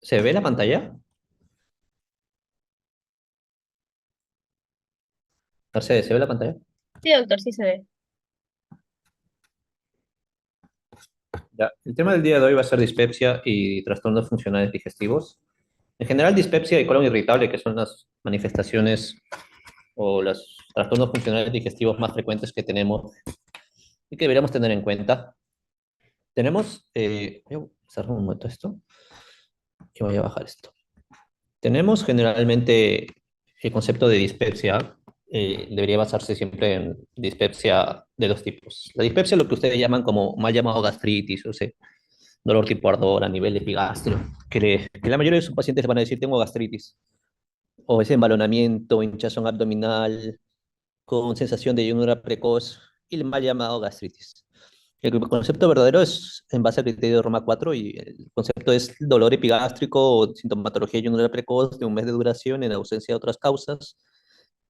¿Se ve la pantalla? Mercedes, ¿se ve la pantalla? Sí, doctor, sí se ve. Ya. El tema del día de hoy va a ser dispepsia y trastornos funcionales digestivos. En general, dispepsia y colon irritable, que son las manifestaciones o los trastornos funcionales digestivos más frecuentes que tenemos y que deberíamos tener en cuenta. Voy a cerrar un momento esto y voy a bajar esto. Tenemos generalmente el concepto de dispepsia, debería basarse siempre en dispepsia de dos tipos. La dispepsia, lo que ustedes llaman como mal llamado gastritis, o sea, dolor tipo ardor a nivel epigastrio, que la mayoría de sus pacientes le van a decir tengo gastritis, o ese embalonamiento, hinchazón abdominal, con sensación de llenura precoz, y el mal llamado gastritis. El concepto verdadero es en base al criterio de Roma 4 y el concepto es dolor epigástrico o sintomatología de llenura precoz de un mes de duración en ausencia de otras causas.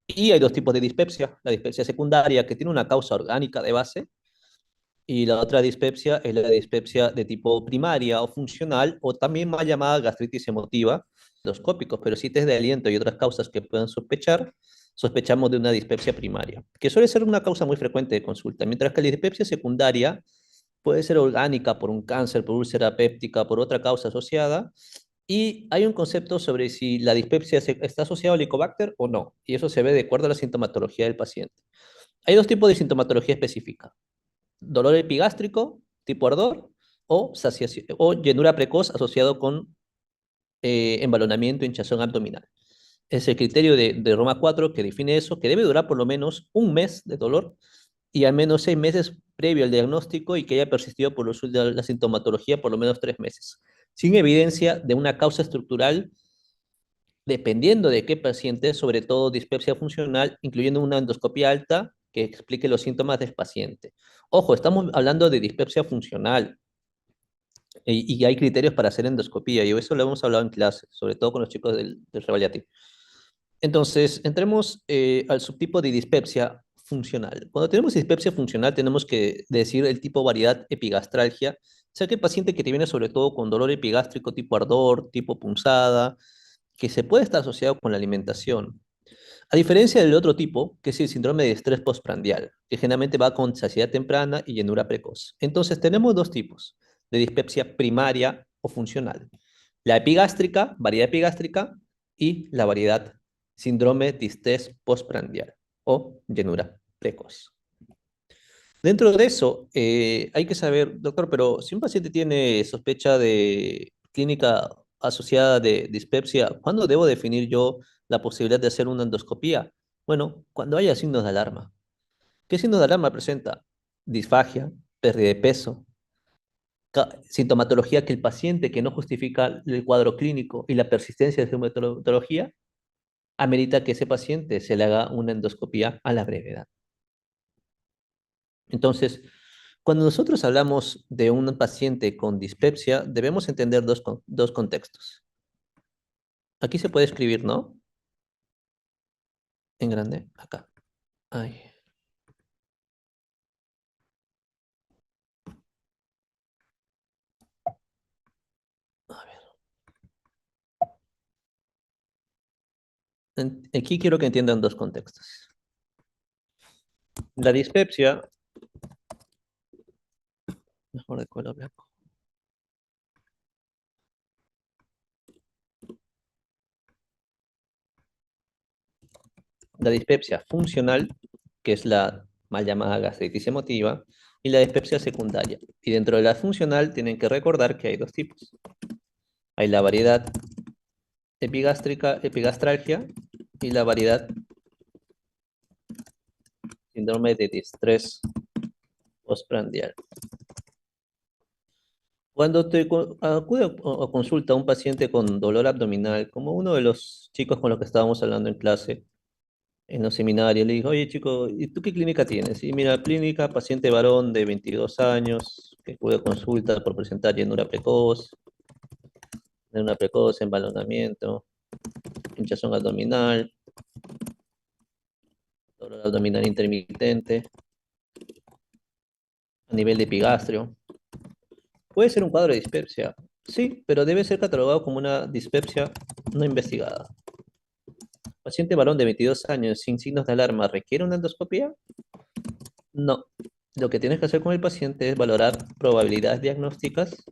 Y hay dos tipos de dispepsia, la dispepsia secundaria que tiene una causa orgánica de base y la otra dispepsia es la dispepsia de tipo primaria o funcional, o también mal llamada gastritis emotiva, endoscópicos, pero si test de aliento y otras causas que puedan sospechar, sospechamos de una dispepsia primaria, que suele ser una causa muy frecuente de consulta, mientras que la dispepsia secundaria puede ser orgánica por un cáncer, por úlcera péptica, por otra causa asociada, y hay un concepto sobre si la dispepsia está asociada al Helicobacter o no, y eso se ve de acuerdo a la sintomatología del paciente. Hay dos tipos de sintomatología específica: dolor epigástrico, tipo ardor, o llenura precoz asociado con embalonamiento, hinchazón abdominal. Es el criterio de Roma 4 que define eso, que debe durar por lo menos un mes de dolor y al menos 6 meses previo al diagnóstico y que haya persistido por la sintomatología por lo menos 3 meses, sin evidencia de una causa estructural, dependiendo de qué paciente, sobre todo dispepsia funcional, incluyendo una endoscopia alta que explique los síntomas del paciente. Ojo, estamos hablando de dispepsia funcional y hay criterios para hacer endoscopia y eso lo hemos hablado en clase, sobre todo con los chicos del Revalidati. Entonces, entremos al subtipo de dispepsia funcional. Cuando tenemos dispepsia funcional, tenemos que decir el tipo variedad epigastralgia, o sea que el paciente que te viene sobre todo con dolor epigástrico tipo ardor, tipo punzada, que se puede estar asociado con la alimentación. A diferencia del otro tipo, que es el síndrome de estrés postprandial, que generalmente va con saciedad temprana y llenura precoz. Entonces, tenemos dos tipos de dispepsia primaria o funcional: la epigástrica, variedad epigástrica, y la variedad síndrome de estrés postprandial o llenura precoz. Dentro de eso, hay que saber, doctor, pero si un paciente tiene sospecha de clínica asociada de dispepsia, ¿cuándo debo definir yo la posibilidad de hacer una endoscopía? Bueno, cuando haya signos de alarma. ¿Qué signos de alarma presenta? Disfagia, pérdida de peso, sintomatología que el paciente que no justifica el cuadro clínico y la persistencia de su metodología amerita que ese paciente se le haga una endoscopía a la brevedad. Entonces, cuando nosotros hablamos de un paciente con dispepsia, debemos entender dos contextos. Aquí se puede escribir, ¿no? En grande, acá. Ay, a ver. Aquí quiero que entiendan dos contextos. La dispepsia, mejor de color blanco. La dispepsia funcional, que es la mal llamada gastritis emotiva, y la dispepsia secundaria. Y dentro de la funcional tienen que recordar que hay dos tipos. Hay la variedad epigástrica, epigastralgia, y la variedad síndrome de distrés postprandial. Cuando acude a consulta a un paciente con dolor abdominal, como uno de los chicos con los que estábamos hablando en clase, en los seminarios, le dijo, oye chico, ¿y tú qué clínica tienes? Y mira, clínica, paciente varón de 22 años, que acude a consulta por presentar llenura precoz, embalonamiento, hinchazón abdominal, dolor abdominal intermitente, a nivel de epigastrio. Puede ser un cuadro de dispepsia. Sí, pero debe ser catalogado como una dispepsia no investigada. Paciente varón de 22 años sin signos de alarma, ¿requiere una endoscopia? No. Lo que tienes que hacer con el paciente es valorar probabilidades diagnósticas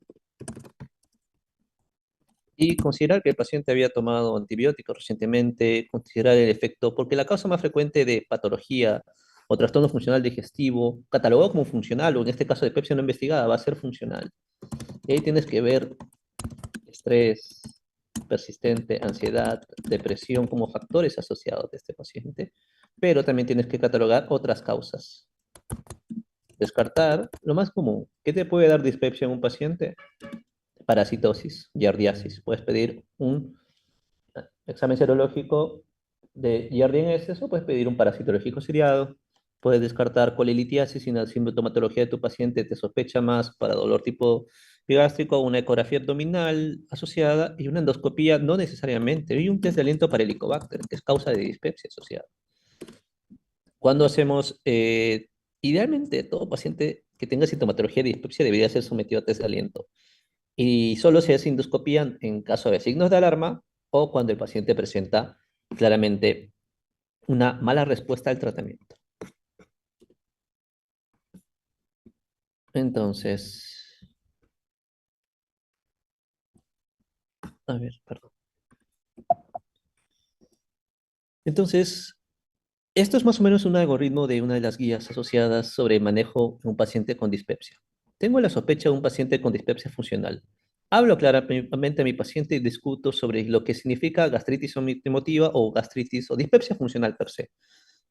y considerar que el paciente había tomado antibióticos recientemente, considerar el efecto, porque la causa más frecuente de patología o trastorno funcional digestivo, catalogado como funcional, o en este caso de pepsia no investigada, va a ser funcional. Y ahí tienes que ver estrés persistente, ansiedad, depresión como factores asociados de este paciente, pero también tienes que catalogar otras causas. Descartar lo más común. ¿Qué te puede dar dispepsia en un paciente? Parasitosis, giardiasis. Puedes pedir un examen serológico de Giardia en exceso, puedes pedir un parasitológico seriado, puedes descartar colelitiasis si la sintomatología de tu paciente te sospecha más para dolor tipo gástrico, una ecografía abdominal asociada y una endoscopía no necesariamente, y un test de aliento para Helicobacter, que es causa de dispepsia asociada. Cuando hacemos, idealmente todo paciente que tenga sintomatología de dispepsia debería ser sometido a test de aliento y solo se hace endoscopía en caso de signos de alarma o cuando el paciente presenta claramente una mala respuesta al tratamiento. Entonces, a ver, perdón. Entonces, esto es más o menos un algoritmo de una de las guías asociadas sobre manejo de un paciente con dispepsia. Tengo la sospecha de un paciente con dispepsia funcional. Hablo claramente a mi paciente y discuto sobre lo que significa gastritis emotiva o gastritis o dispepsia funcional per se.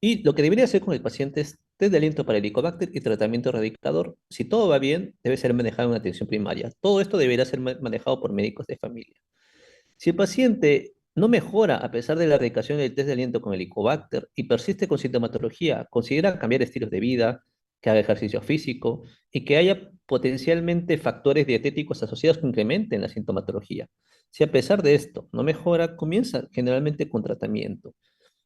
Y lo que debería hacer con el paciente es test de aliento para Helicobacter y tratamiento erradicador. Si todo va bien, debe ser manejado en atención primaria. Todo esto debería ser manejado por médicos de familia. Si el paciente no mejora a pesar de la erradicación del test de aliento con Helicobacter y persiste con sintomatología, considera cambiar estilos de vida, que haga ejercicio físico y que haya potencialmente factores dietéticos asociados que incrementen la sintomatología. Si a pesar de esto no mejora, comienza generalmente con tratamiento.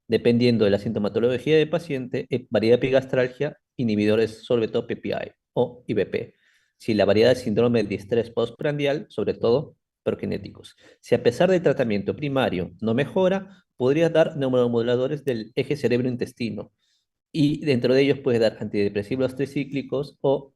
Dependiendo de la sintomatología del paciente, variedad de epigastralgia, inhibidores sobre todo PPI o IBP. Si la variedad de síndrome de estrés postprandial, sobre todo prokinéticos. Si a pesar del tratamiento primario no mejora, podría dar neuromoduladores del eje cerebro-intestino y dentro de ellos puede dar antidepresivos tricíclicos o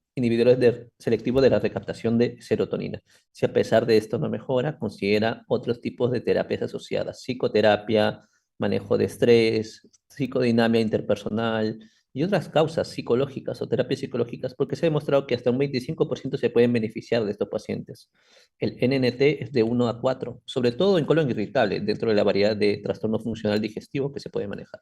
selectivos de la recaptación de serotonina. Si a pesar de esto no mejora, considera otros tipos de terapias asociadas, psicoterapia, manejo de estrés, psicodinamia interpersonal y otras causas psicológicas o terapias psicológicas, porque se ha demostrado que hasta un 25% se pueden beneficiar de estos pacientes. El NNT es de 1 a 4, sobre todo en colon irritable, dentro de la variedad de trastorno funcional digestivo que se puede manejar.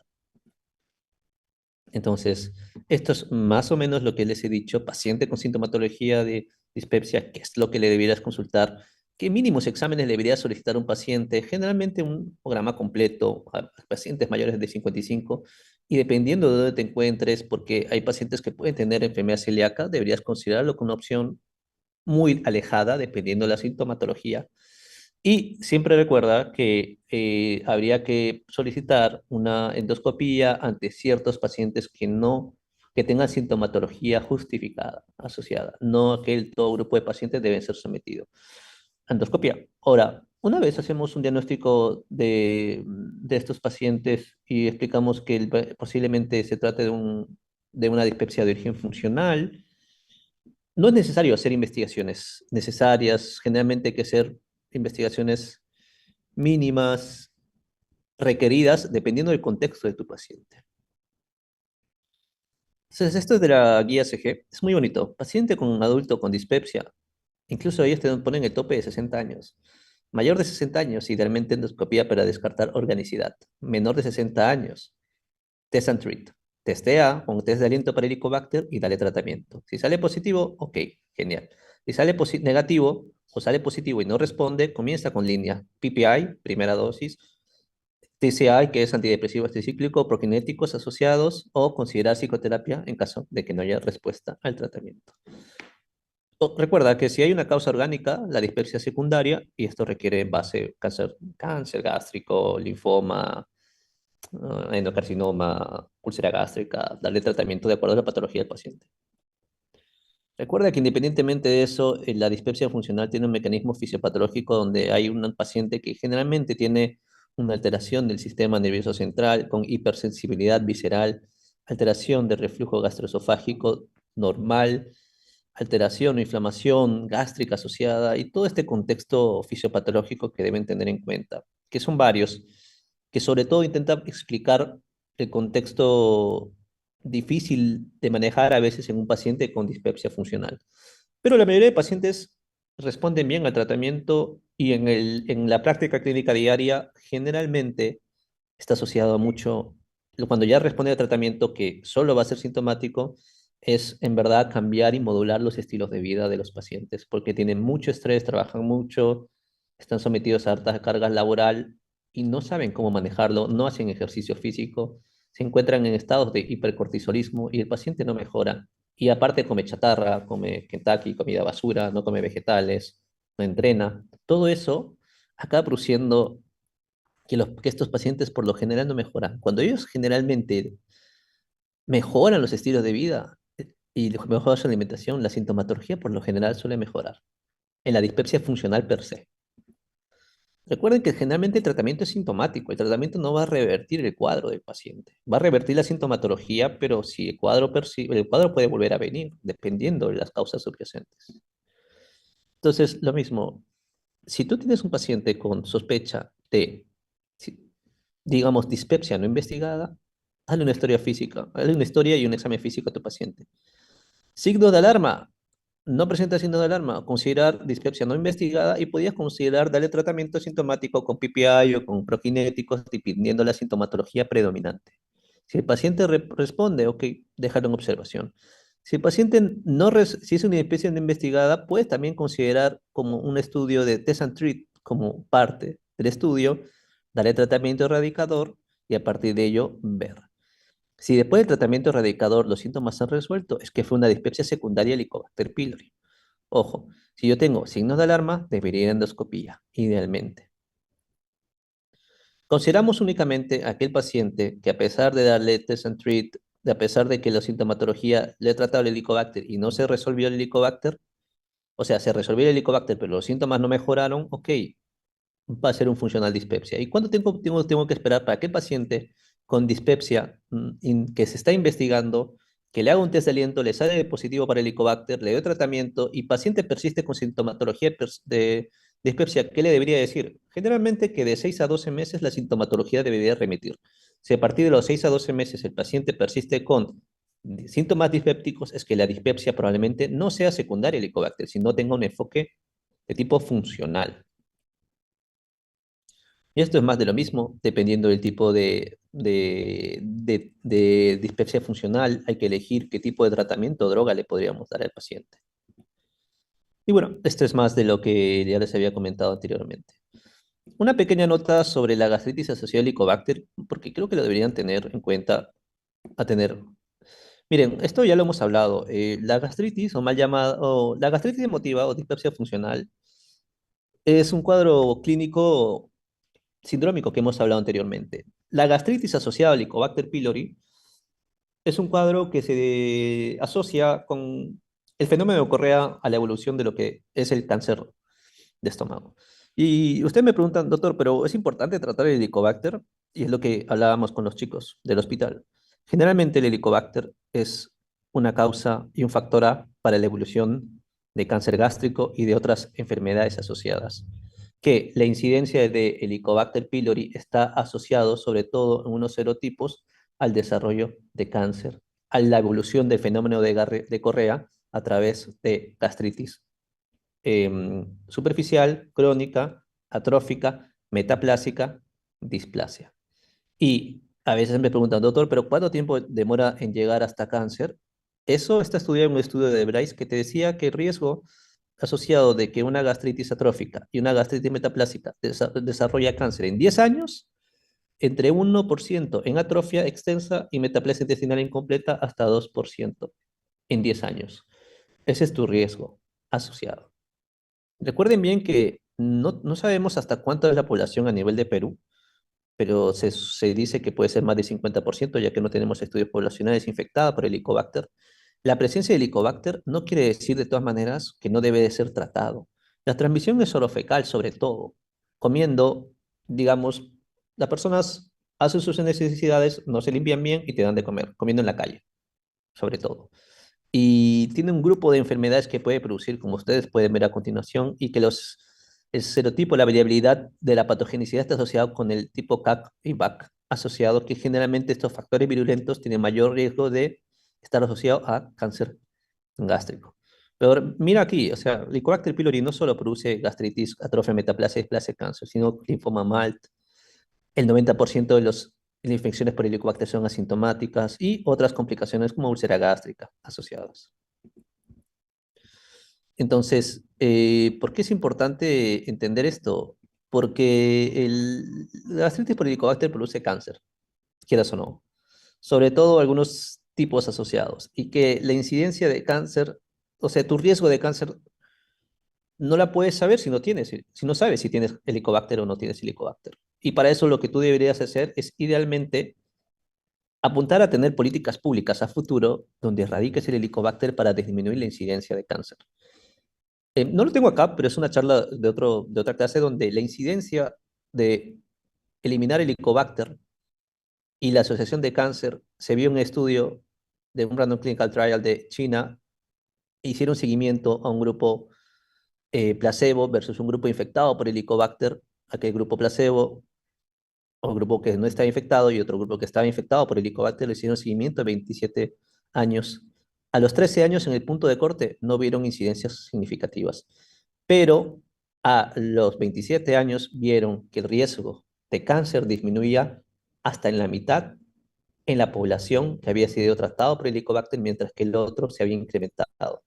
Entonces, esto es más o menos lo que les he dicho, paciente con sintomatología de dispepsia, qué es lo que le debieras consultar, qué mínimos exámenes debería solicitar un paciente, generalmente un programa completo a pacientes mayores de 55, y dependiendo de dónde te encuentres, porque hay pacientes que pueden tener enfermedad celíaca, deberías considerarlo como una opción muy alejada, dependiendo de la sintomatología. Y siempre recuerda que habría que solicitar una endoscopía ante ciertos pacientes que tengan sintomatología justificada, asociada, no que todo grupo de pacientes deben ser sometidos a endoscopia. Ahora, una vez hacemos un diagnóstico de estos pacientes y explicamos que posiblemente se trate de una dispepsia de origen funcional, no es necesario hacer investigaciones necesarias, generalmente hay que hacer investigaciones mínimas requeridas dependiendo del contexto de tu paciente. Entonces, esto es de la guía CG, es muy bonito. Paciente con adulto con dispepsia, incluso ellos te ponen el tope de 60 años. Mayor de 60 años, idealmente endoscopía para descartar organicidad. Menor de 60 años, test and treat. Testea con test de aliento para Helicobacter y dale tratamiento. Si sale positivo, ok, genial. Si sale negativo o sale positivo y no responde, comienza con línea PPI, primera dosis, TCI, que es antidepresivo tricíclico, prokinéticos asociados, o considerar psicoterapia en caso de que no haya respuesta al tratamiento. Recuerda que si hay una causa orgánica, la dispepsia secundaria, y esto requiere base cáncer gástrico, linfoma, endocarcinoma, úlcera gástrica, darle tratamiento de acuerdo a la patología del paciente. Recuerda que independientemente de eso, la dispepsia funcional tiene un mecanismo fisiopatológico donde hay un paciente que generalmente tiene una alteración del sistema nervioso central con hipersensibilidad visceral, alteración del reflujo gastroesofágico normal, alteración o inflamación gástrica asociada y todo este contexto fisiopatológico que deben tener en cuenta, que son varios, que sobre todo intentan explicar el contexto difícil de manejar a veces en un paciente con dispepsia funcional. Pero la mayoría de pacientes responden bien al tratamiento y en la práctica clínica diaria generalmente está asociado a mucho, cuando ya responde al tratamiento que solo va a ser sintomático, es en verdad cambiar y modular los estilos de vida de los pacientes, porque tienen mucho estrés, trabajan mucho, están sometidos a alta carga laboral y no saben cómo manejarlo, no hacen ejercicio físico, se encuentran en estados de hipercortisolismo y el paciente no mejora. Y aparte come chatarra, come Kentucky, comida basura, no come vegetales, no entrena. Todo eso acaba produciendo que estos pacientes por lo general no mejoran. Cuando ellos generalmente mejoran los estilos de vida y mejoran su alimentación, la sintomatología por lo general suele mejorar en la dispepsia funcional per se. Recuerden que generalmente el tratamiento es sintomático, el tratamiento no va a revertir el cuadro del paciente, va a revertir la sintomatología, pero si el cuadro puede volver a venir, dependiendo de las causas subyacentes. Entonces, lo mismo, si tú tienes un paciente con sospecha de, digamos, dispepsia no investigada, hazle una historia física, hazle una historia y un examen físico a tu paciente. Signo de alarma, no presenta signo de alarma, considerar dispepsia no investigada y podías considerar darle tratamiento sintomático con PPI o con prokinéticos, dependiendo la sintomatología predominante. Si el paciente responde, ok, déjalo en observación. Si el paciente si es una especie no investigada, puedes también considerar como un estudio de test and treat como parte del estudio, darle tratamiento erradicador y a partir de ello ver. Si después del tratamiento erradicador los síntomas se han resuelto, es que fue una dispepsia secundaria Helicobacter pylori. Ojo, si yo tengo signos de alarma, debería ir a endoscopía, idealmente. Consideramos únicamente a aquel paciente que a pesar de darle test and treat, a pesar de que la sintomatología le he tratado el Helicobacter y no se resolvió el Helicobacter, o sea, se resolvió el Helicobacter, pero los síntomas no mejoraron, ok, va a ser un funcional dispepsia. ¿Y cuánto tiempo tengo que esperar para que el paciente con dispepsia que se está investigando, que le haga un test de aliento, le sale positivo para el Helicobacter, le doy tratamiento y paciente persiste con sintomatología de dispepsia? ¿Qué le debería decir? Generalmente que de 6 a 12 meses la sintomatología debería remitir. Si a partir de los 6 a 12 meses el paciente persiste con síntomas dispépticos, es que la dispepsia probablemente no sea secundaria al Helicobacter, sino tenga un enfoque de tipo funcional. Y esto es más de lo mismo, dependiendo del tipo de dispepsia funcional, hay que elegir qué tipo de tratamiento o droga le podríamos dar al paciente. Y bueno, esto es más de lo que ya les había comentado anteriormente. Una pequeña nota sobre la gastritis asociada al Helicobacter, porque creo que lo deberían tener en cuenta a tener. Miren, esto ya lo hemos hablado. La gastritis, o mal llamada, o la gastritis emotiva o dispepsia funcional, es un cuadro clínico sindrómico que hemos hablado anteriormente. La gastritis asociada al Helicobacter pylori es un cuadro que se asocia con el fenómeno de Correa a la evolución de lo que es el cáncer de estómago. Y usted me pregunta, doctor, pero ¿es importante tratar el Helicobacter? Y es lo que hablábamos con los chicos del hospital. Generalmente el Helicobacter es una causa y un factor A para la evolución de cáncer gástrico y de otras enfermedades asociadas. Que la incidencia de Helicobacter pylori está asociado sobre todo en unos serotipos al desarrollo de cáncer, a la evolución del fenómeno de Correa a través de gastritis superficial, crónica, atrófica, metaplásica, displasia. Y a veces me preguntan, doctor, ¿pero cuánto tiempo demora en llegar hasta cáncer? Eso está estudiado en un estudio de Bryce que te decía que el riesgo asociado de que una gastritis atrófica y una gastritis metaplásica desarrolla cáncer en 10 años, entre 1% en atrofia extensa y metaplasia intestinal incompleta hasta 2% en 10 años. Ese es tu riesgo asociado. Recuerden bien que no sabemos hasta cuánto es la población a nivel de Perú, pero se dice que puede ser más de 50%, ya que no tenemos estudios poblacionales infectados por Helicobacter. La presencia de Helicobacter no quiere decir de todas maneras que no debe de ser tratado. La transmisión es orofecal sobre todo. Comiendo, digamos, las personas hacen sus necesidades, no se limpian bien y te dan de comer, comiendo en la calle, sobre todo. Y tiene un grupo de enfermedades que puede producir, como ustedes pueden ver a continuación, y que el serotipo, la variabilidad de la patogenicidad está asociado con el tipo CAC y BAC asociado, que generalmente estos factores virulentos tienen mayor riesgo de estar asociados a cáncer gástrico. Pero mira aquí, o sea, el Helicobacter pylori no solo produce gastritis, atrofia, metaplasia, displasia, cáncer, sino linfoma MALT. El 90% de las infecciones por Helicobacter son asintomáticas y otras complicaciones como úlcera gástrica asociadas. Entonces, ¿por qué es importante entender esto? Porque la gastritis por Helicobacter produce cáncer, quieras o no, sobre todo algunos tipos asociados, y que la incidencia de cáncer, o sea, tu riesgo de cáncer no la puedes saber si no tienes, si no sabes si tienes Helicobacter o no tienes Helicobacter. Y para eso lo que tú deberías hacer es idealmente apuntar a tener políticas públicas a futuro donde erradiques el Helicobacter para disminuir la incidencia de cáncer. No lo tengo acá, pero es una charla de otra clase donde la incidencia de eliminar el Helicobacter y la asociación de cáncer se vio en un estudio de un random clinical trial de China. Hicieron seguimiento a un grupo placebo versus un grupo infectado por Helicobacter, aquel grupo placebo, o un grupo que no estaba infectado y otro grupo que estaba infectado por Helicobacter, le hicieron seguimiento a 27 años. A los 13 años en el punto de corte no vieron incidencias significativas, pero a los 27 años vieron que el riesgo de cáncer disminuía hasta en la mitad en la población que había sido tratado por Helicobacter, mientras que el otro se había incrementado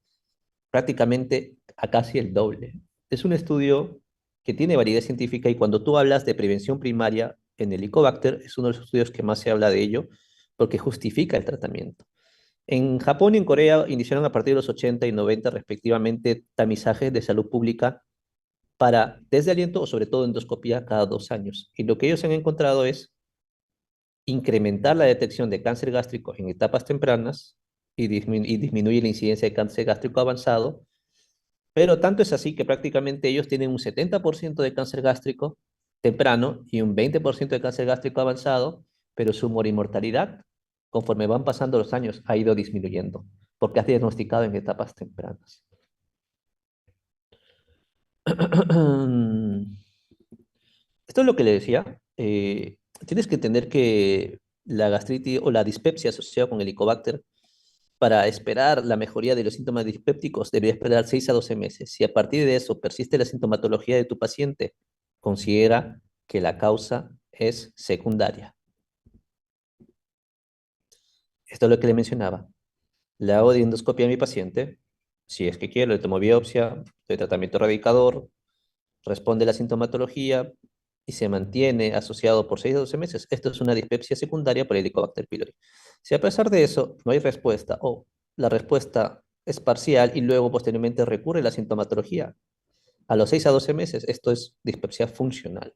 prácticamente a casi el doble. Es un estudio que tiene validez científica y cuando tú hablas de prevención primaria en el Helicobacter, es uno de los estudios que más se habla de ello porque justifica el tratamiento. En Japón y en Corea iniciaron a partir de los 80 y 90 respectivamente tamizajes de salud pública para test de aliento o sobre todo endoscopía cada 2 años. Y lo que ellos han encontrado es incrementar la detección de cáncer gástrico en etapas tempranas y disminuir la incidencia de cáncer gástrico avanzado, pero tanto es así que prácticamente ellos tienen un 70% de cáncer gástrico temprano y un 20% de cáncer gástrico avanzado, pero su mortalidad, conforme van pasando los años, ha ido disminuyendo, porque ha diagnosticado en etapas tempranas. Esto es lo que le decía. Tienes que entender que la gastritis o la dispepsia asociada con Helicobacter, para esperar la mejoría de los síntomas dispépticos, debería esperar 6 a 12 meses. Si a partir de eso persiste la sintomatología de tu paciente, considera que la causa es secundaria. Esto es lo que le mencionaba. Le hago de endoscopia a mi paciente. Si es que quiero, le tomo biopsia, doy tratamiento radicador, responde la sintomatología y se mantiene asociado por 6 a 12 meses. Esto es una dispepsia secundaria por Helicobacter pylori. Si a pesar de eso no hay respuesta o la respuesta es parcial y luego posteriormente recurre la sintomatología a los 6 a 12 meses, esto es dispepsia funcional.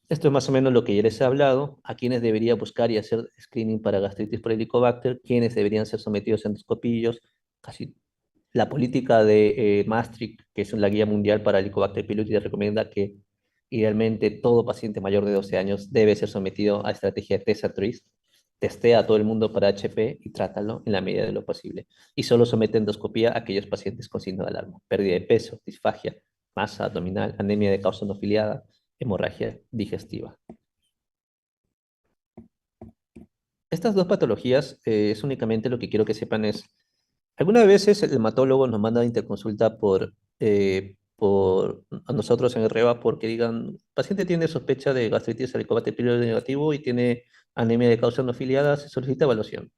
Esto es más o menos lo que ya les he hablado, a quienes debería buscar y hacer screening para gastritis por Helicobacter, quienes deberían ser sometidos a endoscopillos, casi la política de Maastricht, que es la guía mundial para Helicobacter pylori, recomienda que idealmente todo paciente mayor de 12 años debe ser sometido a estrategia de test trace. Testea a todo el mundo para HP y trátalo en la medida de lo posible. Y solo somete endoscopía a aquellos pacientes con signo de alarma, pérdida de peso, disfagia, masa abdominal, anemia de causa no filiada, hemorragia digestiva. Estas dos patologías es únicamente lo que quiero que sepan es, algunas veces el hematólogo nos manda interconsulta por a nosotros en el REVA porque digan, el paciente tiene sospecha de gastritis helicobacter pylori negativo y tiene anemia de causa no filiada, se solicita evaluación.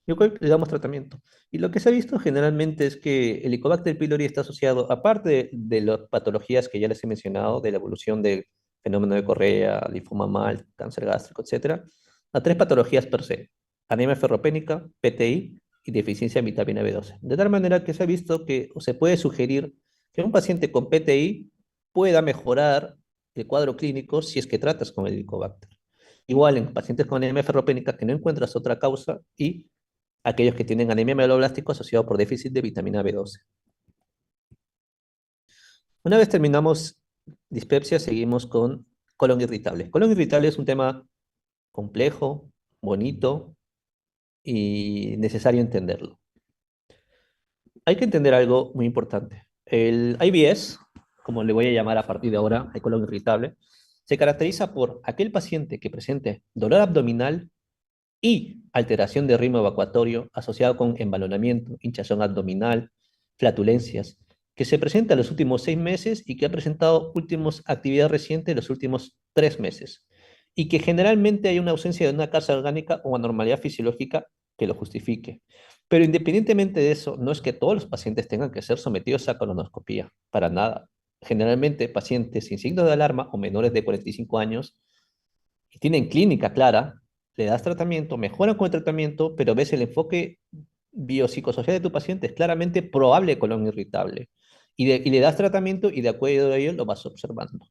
Y ok, le damos tratamiento. Y lo que se ha visto generalmente es que el Helicobacter pylori está asociado, aparte de las patologías que ya les he mencionado, de la evolución del fenómeno de Correa, linfoma MALT, cáncer gástrico, etcétera, a tres patologías per se: anemia ferropénica, PTI y deficiencia en vitamina B12. De tal manera que se ha visto que o se puede sugerir que un paciente con PTI pueda mejorar el cuadro clínico si es que tratas con el Helicobacter. igual en pacientes con anemia ferropénica que no encuentras otra causa y aquellos que tienen anemia megaloblástico asociado por déficit de vitamina B12. Una vez terminamos dispepsia, seguimos con colon irritable. Colon irritable es un tema complejo, bonito y necesario entenderlo. Hay que entender algo muy importante. El IBS, como le voy a llamar a partir de ahora, el colon irritable, se caracteriza por aquel paciente que presente dolor abdominal y alteración de ritmo evacuatorio asociado con embalonamiento, hinchazón abdominal, flatulencias, que se presenta en los últimos 6 meses y que ha presentado últimos actividad reciente en los últimos 3 meses, y que generalmente hay una ausencia de una carga orgánica o anormalidad fisiológica que lo justifique. Pero independientemente de eso, no es que todos los pacientes tengan que ser sometidos a colonoscopía, para nada. Generalmente, pacientes sin signos de alarma o menores de 45 años y tienen clínica clara, le das tratamiento, mejoran con el tratamiento, pero ves el enfoque biopsicosocial de tu paciente es claramente probable colon irritable. Y le das tratamiento y de acuerdo a ello lo vas observando.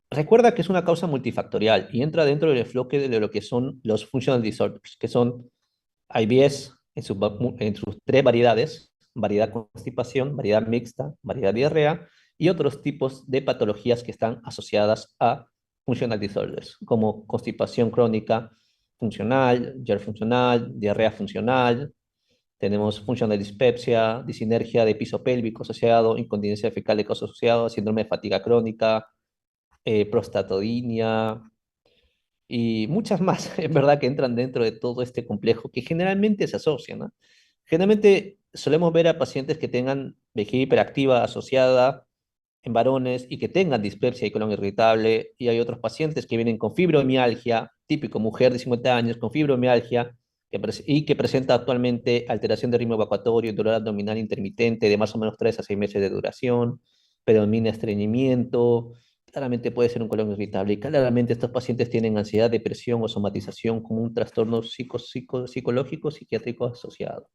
Recuerda que es una causa multifactorial y entra dentro del enfoque de lo que son los functional disorders, que son IBS en sus tres variedades: variedad constipación, variedad mixta, variedad diarrea, y otros tipos de patologías que están asociadas a functional disorders, como constipación crónica funcional, GER funcional, diarrea funcional. Tenemos funcional dispepsia, disinergia de piso pélvico asociado, incontinencia fecal de coso asociado, síndrome de fatiga crónica, prostatodinia, y muchas más, en verdad, que entran dentro de todo este complejo que generalmente se asocian, ¿no? Generalmente solemos ver a pacientes que tengan vejiga hiperactiva asociada en varones y que tengan dispepsia y colon irritable, y hay otros pacientes que vienen con fibromialgia, típico mujer de 50 años con fibromialgia, y que presenta actualmente alteración de ritmo evacuatorio, dolor abdominal intermitente de más o menos 3 a 6 meses de duración, predomina estreñimiento. Claramente puede ser un colon irritable y claramente estos pacientes tienen ansiedad, depresión o somatización como un trastorno psicológico psiquiátrico asociado.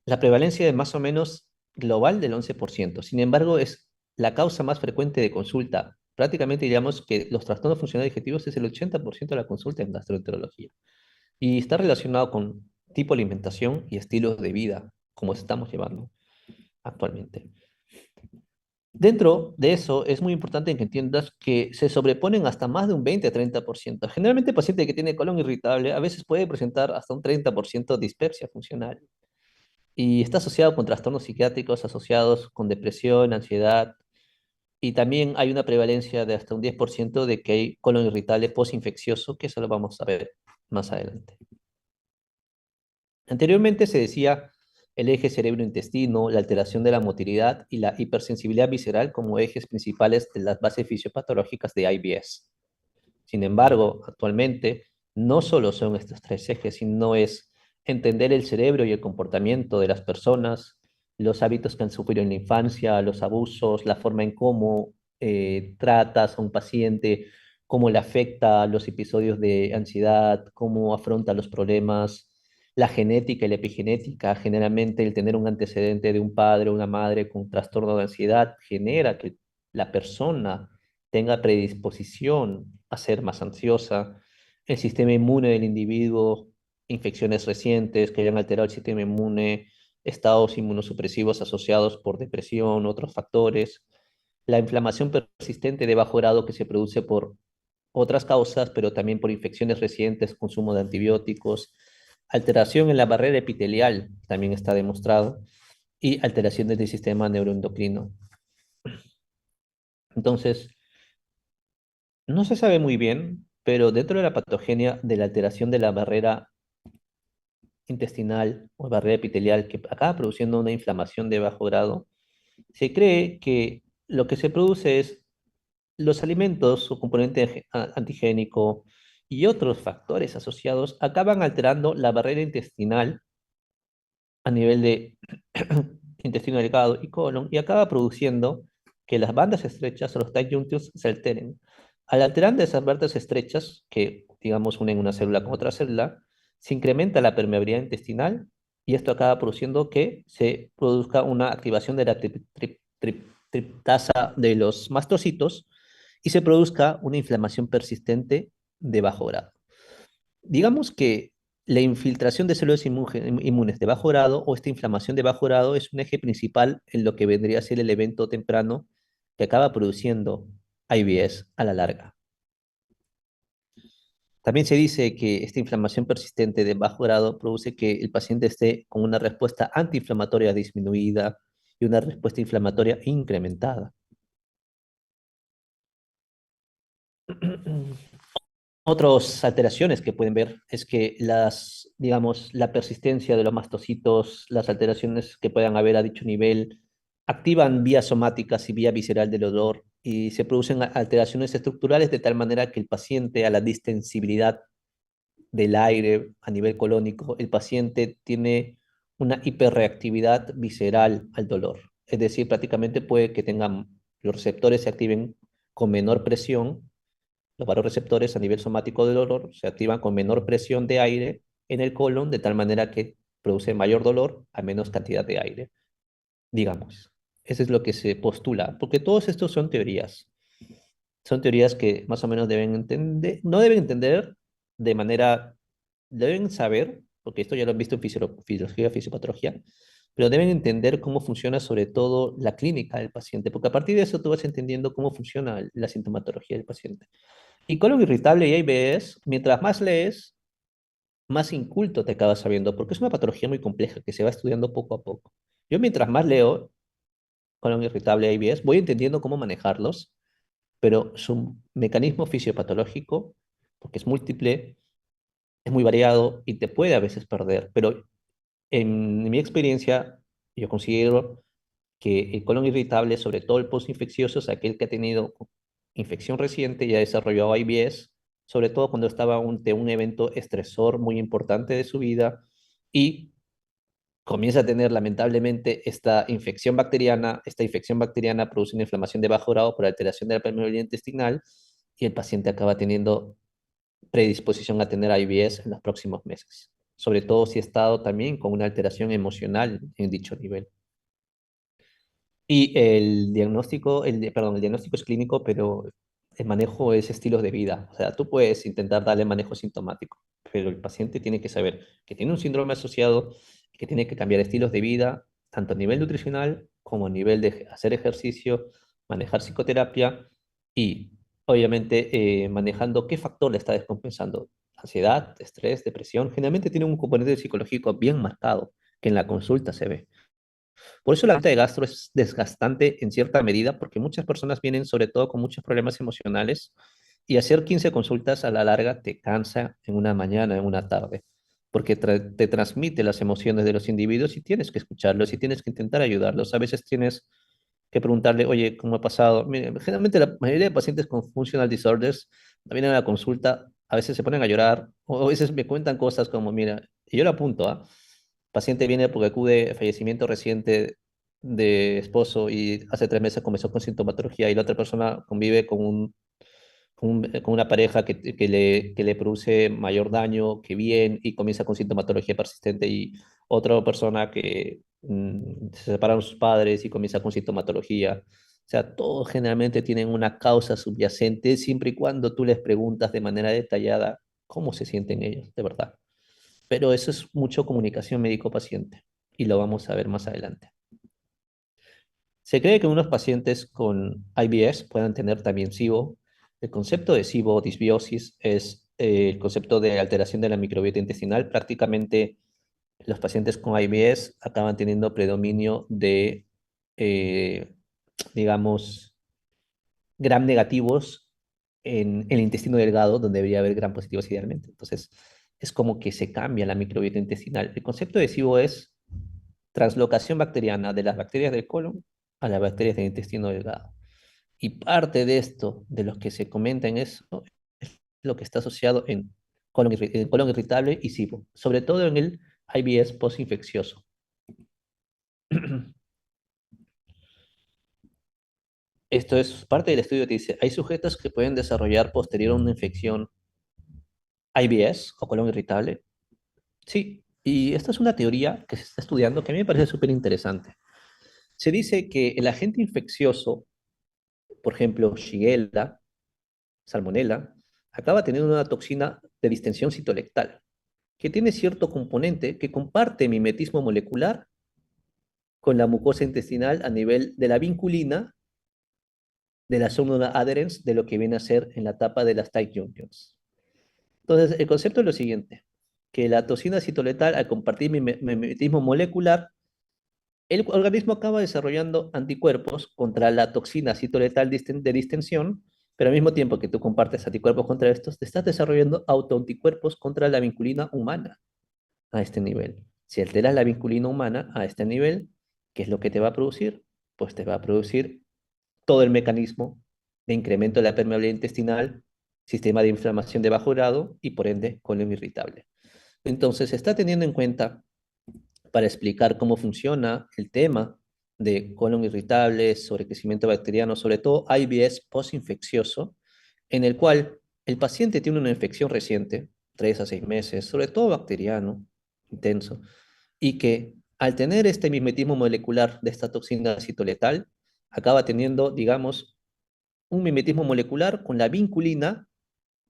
La prevalencia es más o menos global del 11%. Sin embargo, es la causa más frecuente de consulta. Prácticamente diríamos que los trastornos funcionales digestivos es el 80% de la consulta en gastroenterología. Y está relacionado con tipo de alimentación y estilos de vida, como estamos llevando actualmente. Dentro de eso, es muy importante que entiendas que se sobreponen hasta más de un 20 a 30%. Generalmente, el paciente que tiene colon irritable a veces puede presentar hasta un 30% de dispepsia funcional y está asociado con trastornos psiquiátricos asociados con depresión, ansiedad, y también hay una prevalencia de hasta un 10% de que hay colon irritable postinfeccioso, que eso lo vamos a ver más adelante. Anteriormente se decía el eje cerebro-intestino, la alteración de la motilidad y la hipersensibilidad visceral como ejes principales de las bases fisiopatológicas de IBS. Sin embargo, actualmente no solo son estos tres ejes, sino es entender el cerebro y el comportamiento de las personas, los hábitos que han sufrido en la infancia, los abusos, la forma en cómo tratas a un paciente, cómo le afecta los episodios de ansiedad, cómo afronta los problemas, la genética y la epigenética. Generalmente el tener un antecedente de un padre o una madre con trastorno de ansiedad genera que la persona tenga predisposición a ser más ansiosa, el sistema inmune del individuo, infecciones recientes que hayan alterado el sistema inmune, estados inmunosupresivos asociados por depresión, otros factores, la inflamación persistente de bajo grado que se produce por otras causas, pero también por infecciones recientes, consumo de antibióticos, alteración en la barrera epitelial, también está demostrado, y alteraciones del sistema neuroendocrino. Entonces, no se sabe muy bien, pero dentro de la patogenia de la alteración de la barrera intestinal o barrera epitelial que acaba produciendo una inflamación de bajo grado, se cree que lo que se produce es los alimentos o componente antigénico y otros factores asociados acaban alterando la barrera intestinal a nivel de intestino delgado y colon y acaba produciendo que las bandas estrechas o los tight junctions se alteren. Al alterar esas bandas estrechas, que digamos unen una célula con otra célula, se incrementa la permeabilidad intestinal y esto acaba produciendo que se produzca una activación de la tasa de los mastocitos y se produzca una inflamación persistente de bajo grado. Digamos que la infiltración de células inmunes de bajo grado o esta inflamación de bajo grado es un eje principal en lo que vendría a ser el evento temprano que acaba produciendo IBS a la larga. También se dice que esta inflamación persistente de bajo grado produce que el paciente esté con una respuesta antiinflamatoria disminuida y una respuesta inflamatoria incrementada. Otras alteraciones que pueden ver es que digamos, la persistencia de los mastocitos, las alteraciones que puedan haber a dicho nivel, activan vías somáticas y vía visceral del dolor y se producen alteraciones estructurales de tal manera que el paciente a la distensibilidad del aire a nivel colónico, el paciente tiene una hiperreactividad visceral al dolor. Es decir, prácticamente puede que tengan los receptores se activen con menor presión, los varoreceptores a nivel somático del dolor se activan con menor presión de aire en el colon, de tal manera que produce mayor dolor a menos cantidad de aire, digamos. Eso es lo que se postula, porque todos estos son teorías. Son teorías que más o menos deben entender, no deben entender de manera, deben saber, porque esto ya lo han visto en fisiología, fisiopatología, pero deben entender cómo funciona sobre todo la clínica del paciente, porque a partir de eso tú vas entendiendo cómo funciona la sintomatología del paciente. Y colon irritable y IBS, mientras más lees, más inculto te acabas sabiendo, porque es una patología muy compleja que se va estudiando poco a poco. Yo mientras más leo colon irritable y IBS, voy entendiendo cómo manejarlos, pero su mecanismo fisiopatológico, porque es múltiple, es muy variado y te puede a veces perder, pero en mi experiencia, yo considero que el colon irritable, sobre todo el postinfeccioso, es aquel que ha tenido infección reciente y ha desarrollado IBS, sobre todo cuando estaba ante un evento estresor muy importante de su vida y comienza a tener lamentablemente esta infección bacteriana produce una inflamación de bajo grado por alteración de la permeabilidad intestinal y el paciente acaba teniendo predisposición a tener IBS en los próximos meses, sobre todo si ha estado también con una alteración emocional en dicho nivel. Y perdón, el diagnóstico es clínico, pero el manejo es estilos de vida. O sea, tú puedes intentar darle manejo sintomático, pero el paciente tiene que saber que tiene un síndrome asociado, que tiene que cambiar estilos de vida, tanto a nivel nutricional como a nivel de hacer ejercicio, manejar psicoterapia y, obviamente, manejando qué factor le está descompensando. Ansiedad, estrés, depresión, generalmente tiene un componente psicológico bien marcado, que en la consulta se ve. Por eso la venta de gastro es desgastante en cierta medida, porque muchas personas vienen sobre todo con muchos problemas emocionales y hacer 15 consultas a la larga te cansa en una mañana, en una tarde, porque te transmite las emociones de los individuos y tienes que escucharlos y tienes que intentar ayudarlos. A veces tienes que preguntarle, oye, ¿cómo ha pasado? Mire, generalmente la mayoría de pacientes con functional disorders vienen a la consulta, a veces se ponen a llorar o a veces me cuentan cosas como, mira, y yo lo apunto, ¿ah? Paciente viene porque acude a fallecimiento reciente de esposo y hace 3 meses comenzó con sintomatología y la otra persona convive con una pareja que le produce mayor daño que bien y comienza con sintomatología persistente y otra persona que se separaron sus padres y comienza con sintomatología. O sea, todos generalmente tienen una causa subyacente siempre y cuando tú les preguntas de manera detallada cómo se sienten ellos, de verdad. Pero eso es mucho comunicación médico-paciente y lo vamos a ver más adelante. Se cree que unos pacientes con IBS puedan tener también SIBO. El concepto de SIBO, disbiosis, es el concepto de alteración de la microbiota intestinal. Prácticamente los pacientes con IBS acaban teniendo predominio de, eh, digamos, gram negativos en el intestino delgado, donde debería haber gram positivos idealmente. Entonces, es como que se cambia la microbiota intestinal. El concepto de SIBO es translocación bacteriana de las bacterias del colon a las bacterias del intestino delgado. Y parte de esto, de los que se comenta en eso, es lo que está asociado en colon irritable y SIBO, sobre todo en el IBS postinfeccioso. Esto es parte del estudio que dice, hay sujetos que pueden desarrollar posterior a una infección IBS o colon irritable. Sí, y esta es una teoría que se está estudiando que a mí me parece súper interesante. Se dice que el agente infeccioso, por ejemplo, Shigella, Salmonella, acaba teniendo una toxina de distensión citolectal, que tiene cierto componente que comparte mimetismo molecular con la mucosa intestinal a nivel de la vinculina de la zona adherens de lo que viene a ser en la etapa de las tight junctions. Entonces, el concepto es lo siguiente, que la toxina citoletal, al compartir mimetismo molecular, el organismo acaba desarrollando anticuerpos contra la toxina citoletal de distensión, pero al mismo tiempo que tú compartes anticuerpos contra estos, te estás desarrollando autoanticuerpos contra la vinculina humana a este nivel. Si alteras la vinculina humana a este nivel, ¿qué es lo que te va a producir? Pues te va a producir todo el mecanismo de incremento de la permeabilidad intestinal, sistema de inflamación de bajo grado y por ende colon irritable. Entonces, se está teniendo en cuenta para explicar cómo funciona el tema de colon irritable, sobrecrecimiento bacteriano, sobre todo IBS postinfeccioso, en el cual el paciente tiene una infección reciente, 3 a 6 meses, sobre todo bacteriano, intenso, y que al tener este mimetismo molecular de esta toxina citoletal, acaba teniendo, digamos, un mimetismo molecular con la vinculina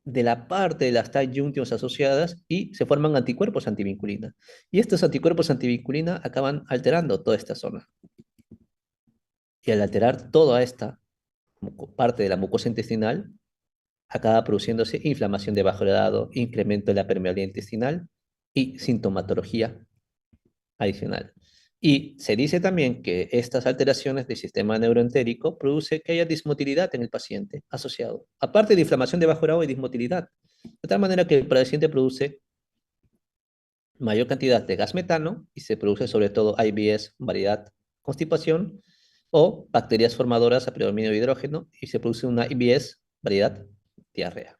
de la parte de las tight junctions asociadas y se forman anticuerpos antivinculina. Y estos anticuerpos antivinculina acaban alterando toda esta zona. Y al alterar toda esta parte de la mucosa intestinal, acaba produciéndose inflamación de bajo grado, incremento de la permeabilidad intestinal y sintomatología adicional. Y se dice también que estas alteraciones del sistema neuroentérico produce que haya dismotilidad en el paciente asociado. Aparte de inflamación de bajo grado y dismotilidad. De tal manera que el paciente produce mayor cantidad de gas metano y se produce sobre todo IBS, variedad, constipación o bacterias formadoras a predominio de hidrógeno y se produce una IBS, variedad, diarrea.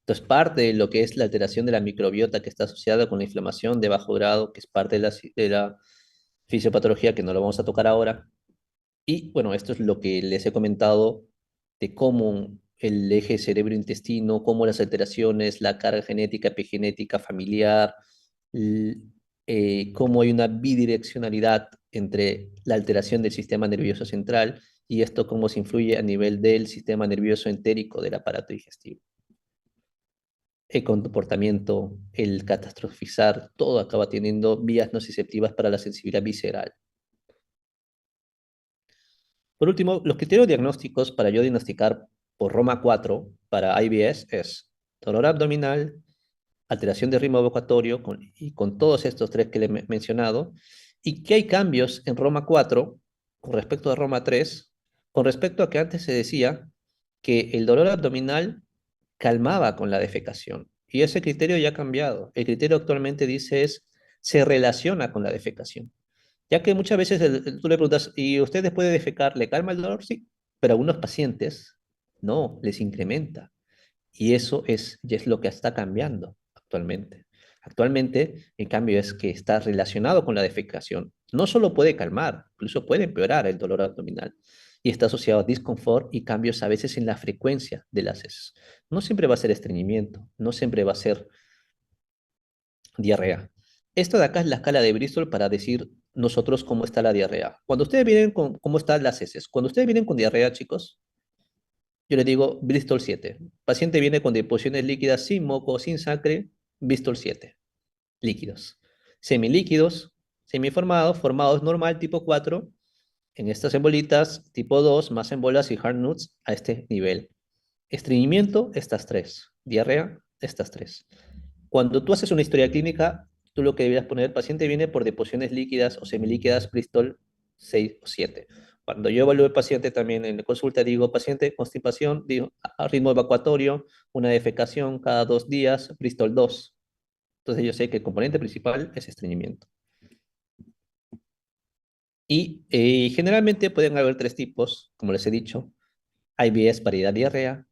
Entonces, parte de lo que es la alteración de la microbiota que está asociada con la inflamación de bajo grado, que es parte de la fisiopatología que no lo vamos a tocar ahora. Y bueno, esto es lo que les he comentado de cómo el eje cerebro-intestino, cómo las alteraciones, la carga genética, epigenética, familiar, cómo hay una bidireccionalidad entre la alteración del sistema nervioso central y esto cómo se influye a nivel del sistema nervioso entérico del aparato digestivo. El comportamiento, el catastrofizar, todo acaba teniendo vías nociceptivas para la sensibilidad visceral. Por último, los criterios diagnósticos para yo diagnosticar por Roma 4 para IBS es dolor abdominal, alteración de ritmo evocatorio y con todos estos tres que le he mencionado, y que hay cambios en Roma 4 con respecto a Roma 3, con respecto a que antes se decía que el dolor abdominal calmaba con la defecación, y ese criterio ya ha cambiado. El criterio actualmente dice se relaciona con la defecación. Ya que muchas veces tú le preguntas, ¿y usted después de defecar le calma el dolor? Sí, pero a algunos pacientes no, les incrementa. Y eso ya es lo que está cambiando actualmente. Actualmente, en cambio, es que está relacionado con la defecación. No solo puede calmar, incluso puede empeorar el dolor abdominal. Y está asociado a disconfort y cambios a veces en la frecuencia de las heces. No siempre va a ser estreñimiento, no siempre va a ser diarrea. Esto de acá es la escala de Bristol para decir nosotros cómo está la diarrea. Cuando ustedes vienen con cómo están las heces, cuando ustedes vienen con diarrea, chicos, yo les digo Bristol 7. Paciente viene con deposiciones líquidas sin moco, sin sangre, Bristol 7. Líquidos. Semilíquidos, semiformados, formados normal tipo 4, en estas embolitas tipo 2, más embolas y hard nuts a este nivel. Estreñimiento, estas tres. Diarrea, estas tres. Cuando tú haces una historia clínica, tú lo que deberías poner, el paciente viene por deposiciones líquidas o semilíquidas Bristol 6 o 7. Cuando yo evalúo al paciente también en la consulta, digo, paciente, constipación, digo, a ritmo evacuatorio, una defecación cada 2 días, Bristol 2. Entonces yo sé que el componente principal es estreñimiento. Y generalmente pueden haber tres tipos, como les he dicho, IBS variedad diarrea,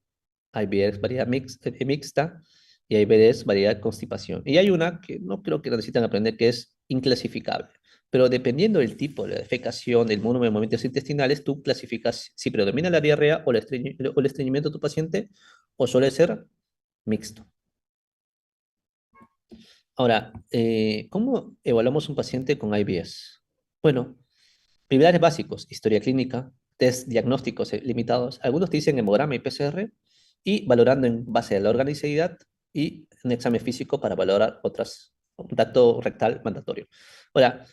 IBS variedad mixta y IBS variedad constipación. Y hay una que no creo que necesitan aprender, que es inclasificable. Pero dependiendo del tipo, de la defecación, del volumen de movimientos intestinales, tú clasificas si predomina la diarrea o el estreñimiento de tu paciente o suele ser mixto. Ahora, ¿cómo evaluamos un paciente con IBS? Bueno, pilares básicos, historia clínica, test diagnósticos limitados. Algunos te dicen hemograma y PCR y valorando en base a la organicidad y un examen físico para valorar otras, un dato rectal mandatorio. Ahora,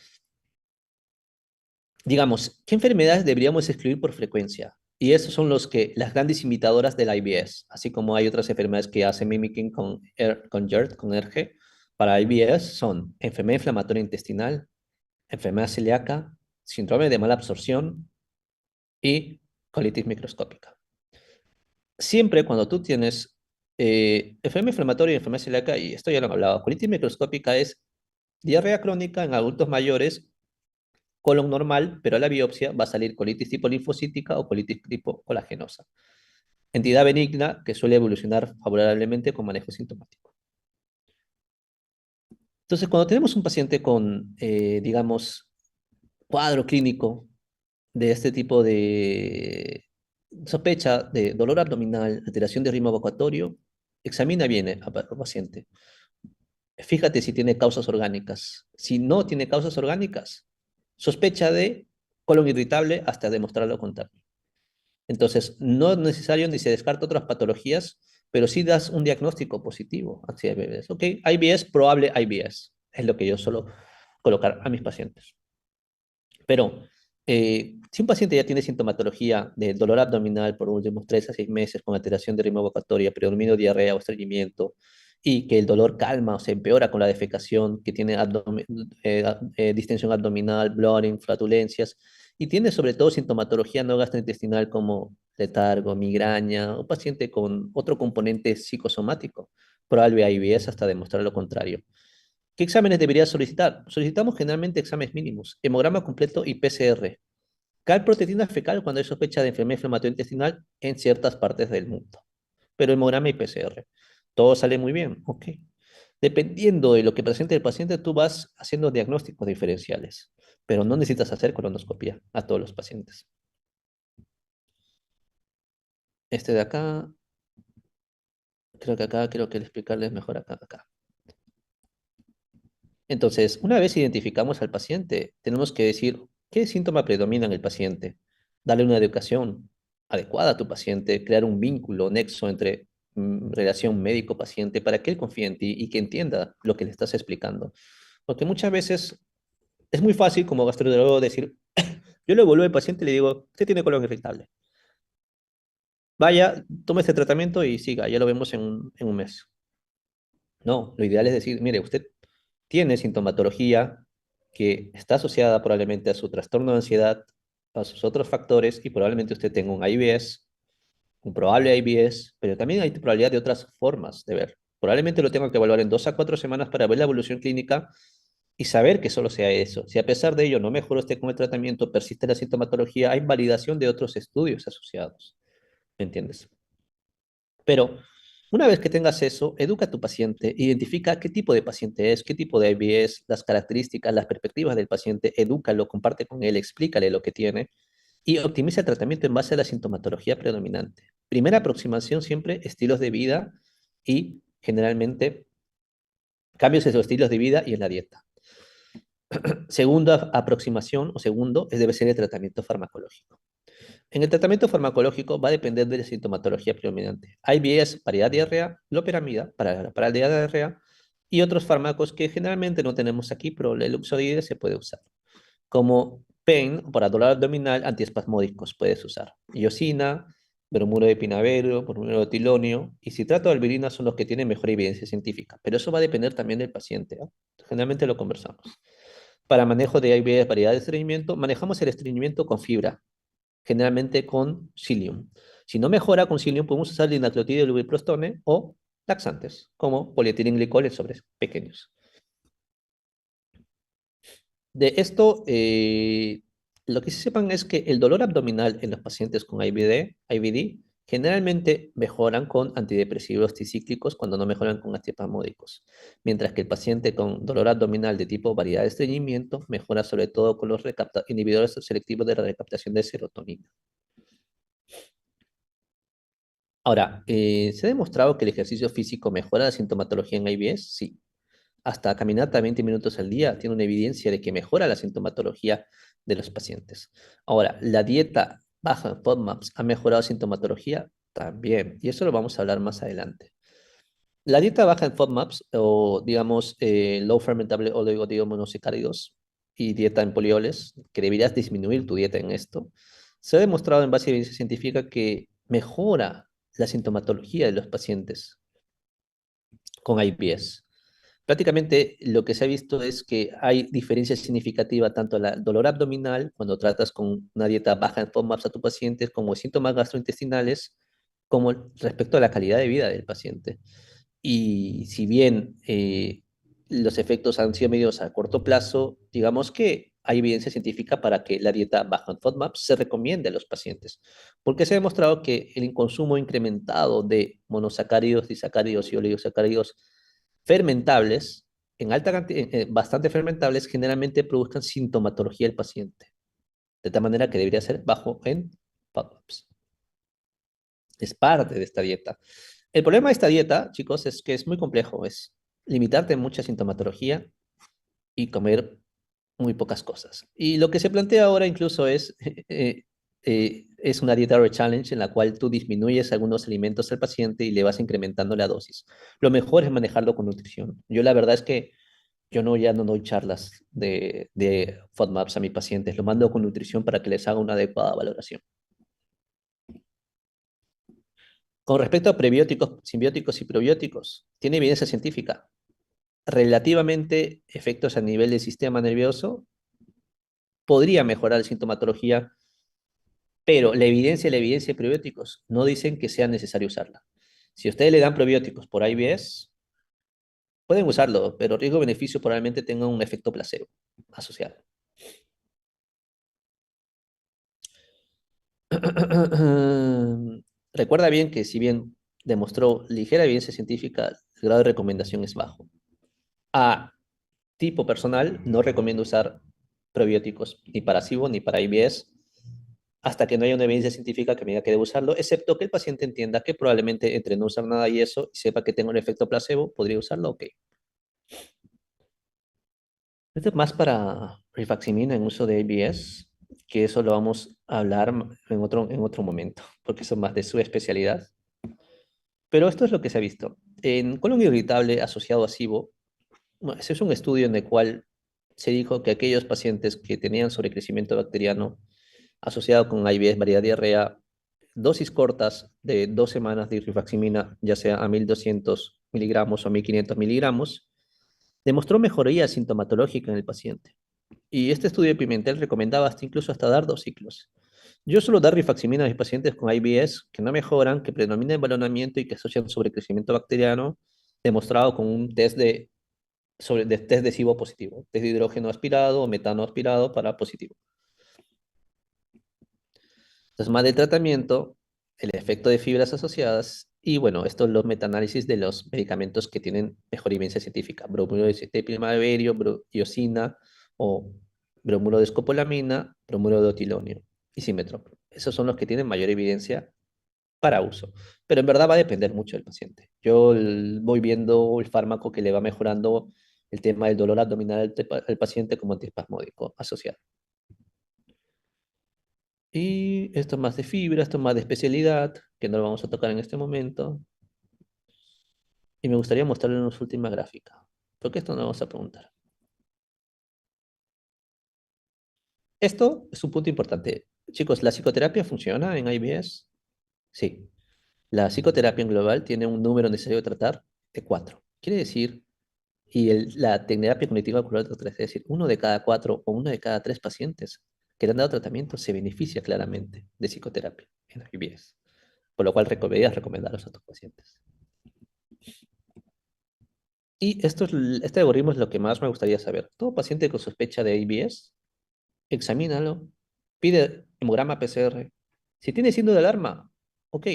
digamos, ¿qué enfermedades deberíamos excluir por frecuencia? Y esos son las grandes imitadoras del IBS, así como hay otras enfermedades que hacen mimicking con GERD, con ERG. Para IBS son enfermedad inflamatoria intestinal, enfermedad celíaca, síndrome de mala absorción y colitis microscópica. Siempre cuando tú tienes enfermedad inflamatoria y enfermedad celíaca, y esto ya lo he hablado, colitis microscópica es diarrea crónica en adultos mayores, colon normal, pero a la biopsia va a salir colitis tipo linfocítica o colitis tipo colagenosa. Entidad benigna que suele evolucionar favorablemente con manejo sintomático. Entonces, cuando tenemos un paciente con, digamos, cuadro clínico de este tipo de sospecha de dolor abdominal, alteración de ritmo evacuatorio, examina bien al paciente. Fíjate si tiene causas orgánicas. Si no tiene causas orgánicas, sospecha de colon irritable hasta demostrar lo contrario. Entonces, no es necesario ni se descarta otras patologías, pero sí das un diagnóstico positivo hacia IBS. Ok, IBS, probable IBS, es lo que yo suelo colocar a mis pacientes. Pero si un paciente ya tiene sintomatología de dolor abdominal por los últimos 3 a 6 meses con alteración de ritmo evacuatoria, predominio, diarrea o estreñimiento, y que el dolor calma o se empeora con la defecación, que tiene distensión abdominal, bloating, flatulencias, y tiene sobre todo sintomatología no gastrointestinal como letargo, migraña, o paciente con otro componente psicosomático, probable IBS hasta demostrar lo contrario. ¿Qué exámenes debería solicitar? Solicitamos generalmente exámenes mínimos, hemograma completo y PCR. Calproteína fecal cuando hay sospecha de enfermedad inflamatoria intestinal en ciertas partes del mundo. Pero hemograma y PCR. Todo sale muy bien, ok. Dependiendo de lo que presente el paciente, tú vas haciendo diagnósticos diferenciales, pero no necesitas hacer colonoscopia a todos los pacientes. Este de acá, creo que explicarles mejor acá. Entonces, una vez identificamos al paciente, tenemos que decir qué síntoma predomina en el paciente, darle una educación adecuada a tu paciente, crear un vínculo, nexo entre relación médico-paciente para que él confíe en ti y que entienda lo que le estás explicando. Porque muchas veces es muy fácil como gastroenterólogo decir, yo le vuelvo al paciente y le digo, usted tiene colon irritable. Vaya, tome este tratamiento y siga, ya lo vemos en un mes. No, lo ideal es decir, mire, usted tiene sintomatología que está asociada probablemente a su trastorno de ansiedad, a sus otros factores y probablemente usted tenga un IBS, un probable IBS, pero también hay probabilidad de otras formas de ver. Probablemente lo tenga que evaluar en 2 a 4 semanas para ver la evolución clínica y saber que solo sea eso. Si a pesar de ello no mejoró usted con el tratamiento, persiste la sintomatología, hay validación de otros estudios asociados. ¿Me entiendes? Pero una vez que tengas eso, educa a tu paciente, identifica qué tipo de paciente es, qué tipo de IBS, las características, las perspectivas del paciente, edúcalo, comparte con él, explícale lo que tiene y optimiza el tratamiento en base a la sintomatología predominante. Primera aproximación siempre estilos de vida y generalmente cambios en los estilos de vida y en la dieta. Segunda aproximación o segundo debe ser el tratamiento farmacológico. En el tratamiento farmacológico va a depender de la sintomatología predominante. Hay vías para la diarrea, loperamida para la diarrea y otros fármacos que generalmente no tenemos aquí, pero el Luxodide se puede usar. Como PEN, para dolor abdominal, antiespasmódicos puedes usar. Iosina, bromuro de pinabero, bromuro de tilonio y citrato de albirina son los que tienen mejor evidencia científica, pero eso va a depender también del paciente, ¿no? Generalmente lo conversamos. Para manejo de IBS, variedad de estreñimiento, manejamos el estreñimiento con fibra, generalmente con psyllium. Si no mejora con psyllium, podemos usar linaclotide, lubiprostone o laxantes, como polietilenglicol en sobres pequeños. De esto, lo que sí sepan es que el dolor abdominal en los pacientes con IBD generalmente mejoran con antidepresivos tricíclicos cuando no mejoran con antipamódicos, mientras que el paciente con dolor abdominal de tipo variedad de estreñimiento mejora sobre todo con los inhibidores selectivos de la recaptación de serotonina. Ahora, ¿se ha demostrado que el ejercicio físico mejora la sintomatología en IBS? Sí. hasta caminata 20 minutos al día tiene una evidencia de que mejora la sintomatología de los pacientes. Ahora, la dieta baja en FODMAPs ha mejorado sintomatología también, y eso lo vamos a hablar más adelante. La dieta baja en FODMAPs o digamos low fermentable oligomonosacáridos y dieta en polioles, que deberías disminuir tu dieta en esto, se ha demostrado en base a evidencia científica que mejora la sintomatología de los pacientes con IBS. Prácticamente lo que se ha visto es que hay diferencia significativa tanto en el dolor abdominal cuando tratas con una dieta baja en FODMAPs a tu paciente como síntomas gastrointestinales como respecto a la calidad de vida del paciente. Y si bien los efectos han sido medidos a corto plazo, digamos que hay evidencia científica para que la dieta baja en FODMAPs se recomiende a los pacientes, porque se ha demostrado que el consumo incrementado de monosacáridos, disacáridos y oligosacáridos fermentables, en alta cantidad, bastante fermentables, generalmente produzcan sintomatología del paciente, de tal manera que debería ser bajo en FODMAPs. Es parte de esta dieta. El problema de esta dieta, chicos, es que es muy complejo, es limitarte en mucha sintomatología y comer muy pocas cosas. Y lo que se plantea ahora incluso es una dieta challenge en la cual tú disminuyes algunos alimentos al paciente y le vas incrementando la dosis. Lo mejor es manejarlo con nutrición. Yo la verdad es que yo no, ya no doy charlas de FODMAPs a mis pacientes, lo mando con nutrición para que les haga una adecuada valoración. Con respecto a prebióticos, simbióticos y probióticos, tiene evidencia científica. Relativamente efectos a nivel del sistema nervioso, podría mejorar la sintomatología, pero la evidencia de probióticos no dicen que sea necesario usarla. Si ustedes le dan probióticos por IBS, pueden usarlo, pero riesgo-beneficio probablemente tenga un efecto placebo asociado. Recuerda bien que si bien demostró ligera evidencia científica, el grado de recomendación es bajo. A tipo personal, no recomiendo usar probióticos ni para SIBO ni para IBS hasta que no haya una evidencia científica que me diga que debo usarlo, excepto que el paciente entienda que probablemente entre no usar nada y eso, y sepa que tengo un efecto placebo, podría usarlo, ok. Esto es más para rifaximin en uso de IBS, que eso lo vamos a hablar en otro momento, porque eso es más de su especialidad. Pero esto es lo que se ha visto. En colon irritable asociado a SIBO, bueno, ese es un estudio en el cual se dijo que aquellos pacientes que tenían sobrecrecimiento bacteriano asociado con IBS, variedad diarrea, dosis cortas de 2 semanas de rifaximina, ya sea a 1200 miligramos o a 1500 miligramos, demostró mejoría sintomatológica en el paciente. Y este estudio de Pimentel recomendaba incluso hasta dar 2 ciclos. Yo suelo dar rifaximina a mis pacientes con IBS que no mejoran, que predomina el balonamiento y que asocian sobrecrecimiento bacteriano, demostrado con un test de SIBO positivo, test de hidrógeno aspirado o metano aspirado para positivo. Entonces, más del tratamiento, el efecto de fibras asociadas y bueno, esto es los metaanálisis de los medicamentos que tienen mejor evidencia científica, bromuro de primaverio, iosina o bromuro de escopolamina, bromuro de otilonio y simetropro. Esos son los que tienen mayor evidencia para uso, pero en verdad va a depender mucho del paciente. Yo voy viendo el fármaco que le va mejorando el tema del dolor abdominal al paciente como antiespasmódico asociado. Y esto es más de fibra, esto es más de especialidad, que no lo vamos a tocar en este momento. Y me gustaría mostrarle una última gráfica, porque esto no lo vamos a preguntar. Esto es un punto importante. Chicos, ¿la psicoterapia funciona en IBS? Sí. La psicoterapia en global tiene un número necesario de tratar de 4. Quiere decir, la terapia cognitiva ocular, es decir, 1 de cada 4 o 1 de cada 3 pacientes que le han dado tratamiento se beneficia claramente de psicoterapia en IBS, por lo cual deberías recomendarlos a tus pacientes. Y este algoritmo es lo que más me gustaría saber. Todo paciente con sospecha de IBS, examínalo, pide hemograma PCR. Si tiene signo de alarma, ok,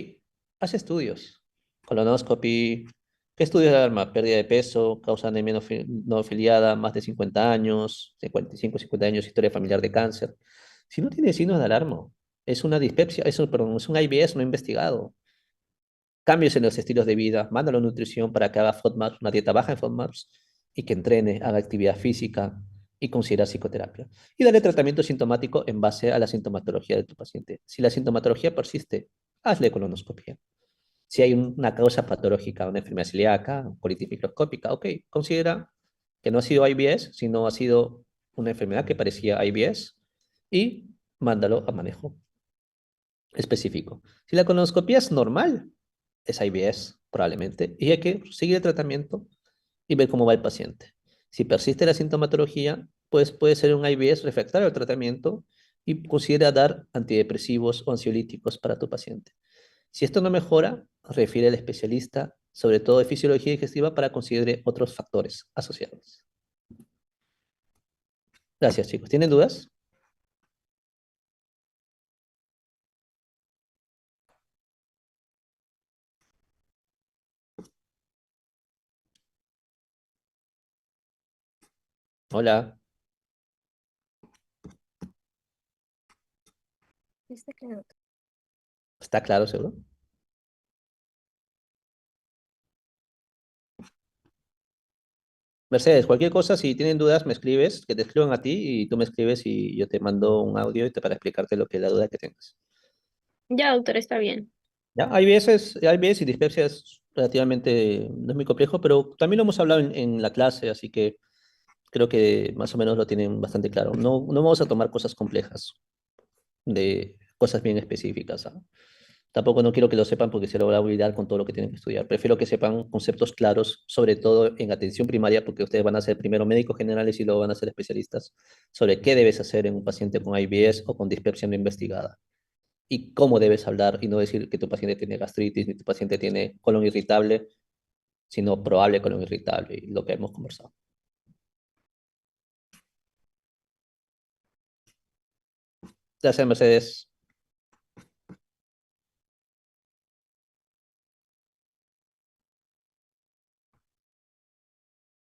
haz estudios. Colonoscopy, ¿qué estudios de alarma? Pérdida de peso, causa anemia no afiliada, más de 50 años, 55, 50 años, historia familiar de cáncer. Si no tiene signos de alarma, es una dispepsia, perdón, es un IBS no investigado. Cambios en los estilos de vida, mándalo a nutrición para que haga FODMAPs, una dieta baja en FODMAPs, y que entrene, haga actividad física y considera psicoterapia. Y darle tratamiento sintomático en base a la sintomatología de tu paciente. Si la sintomatología persiste, hazle colonoscopia. Si hay una causa patológica, una enfermedad celíaca, colitis microscópica, ok, considera que no ha sido IBS, sino ha sido una enfermedad que parecía IBS y mándalo a manejo específico. Si la colonoscopia es normal, es IBS probablemente, y hay que seguir el tratamiento y ver cómo va el paciente. Si persiste la sintomatología, pues puede ser un IBS refractario al tratamiento y considera dar antidepresivos o ansiolíticos para tu paciente. Si esto no mejora, refiere al especialista, sobre todo de fisiología digestiva, para considerar otros factores asociados. Gracias, chicos. ¿Tienen dudas? Hola. Está claro. ¿Está claro, seguro? Mercedes, cualquier cosa, si tienen dudas, me escribes, que te escriban a ti y tú me escribes y yo te mando un audio para explicarte lo que es la duda que tengas. Ya, doctor, está bien. ¿Ya? Hay veces y dispepsia es relativamente, no es muy complejo, pero también lo hemos hablado en la clase, así que creo que más o menos lo tienen bastante claro. No, no vamos a tomar cosas complejas, de cosas bien específicas, ¿ah? Tampoco no quiero que lo sepan porque se lo voy a olvidar con todo lo que tienen que estudiar. Prefiero que sepan conceptos claros, sobre todo en atención primaria, porque ustedes van a ser primero médicos generales y luego van a ser especialistas, sobre qué debes hacer en un paciente con IBS o con dispepsia no investigada y cómo debes hablar y no decir que tu paciente tiene gastritis ni tu paciente tiene colon irritable, sino probable colon irritable y lo que hemos conversado. Gracias, Mercedes.